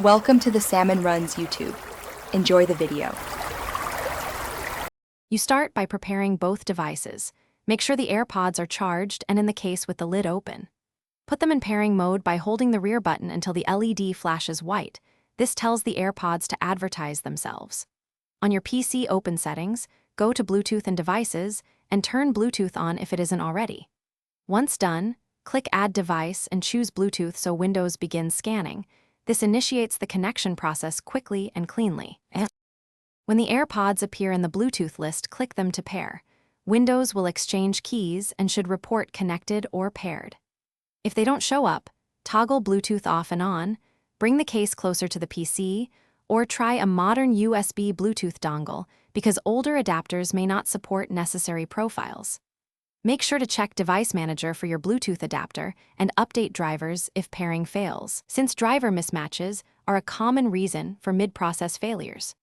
Welcome to the Salmon Runs YouTube. Enjoy the video. You start by preparing both devices. Make sure the Airpods are charged and in the case with the lid open. Put them in pairing mode by holding the rear button until the LED flashes white. This tells the Airpods to advertise themselves. On your PC open settings, go to Bluetooth and Devices and turn Bluetooth on if it isn't already. Once done, click Add Device and choose Bluetooth so Windows begins scanning. This initiates the connection process quickly and cleanly. When the Airpods appear in the Bluetooth list, click them to pair. Windows will exchange keys and should report connected or paired. If they don't show up, toggle Bluetooth off and on, bring the case closer to the PC, or try a modern USB Bluetooth dongle because older adapters may not support necessary profiles. Make sure to check Device Manager for your Bluetooth adapter and update drivers if pairing fails, since driver mismatches are a common reason for mid-process failures.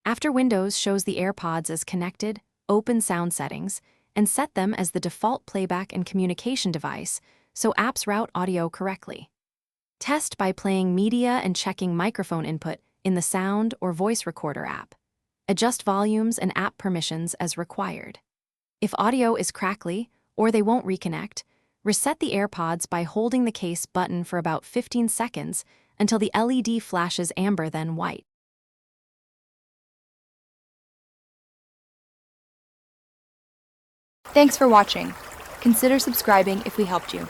After Windows shows the Airpods as connected, open sound settings and set them as the default playback and communication device so apps route audio correctly. Test by playing media and checking microphone input in the Sound or Voice Recorder app. Adjust volumes and app permissions as required. If audio is crackly or they won't reconnect, reset the Airpods by holding the case button for about 15 seconds until the LED flashes amber then white. Thanks for watching. Consider subscribing if we helped you.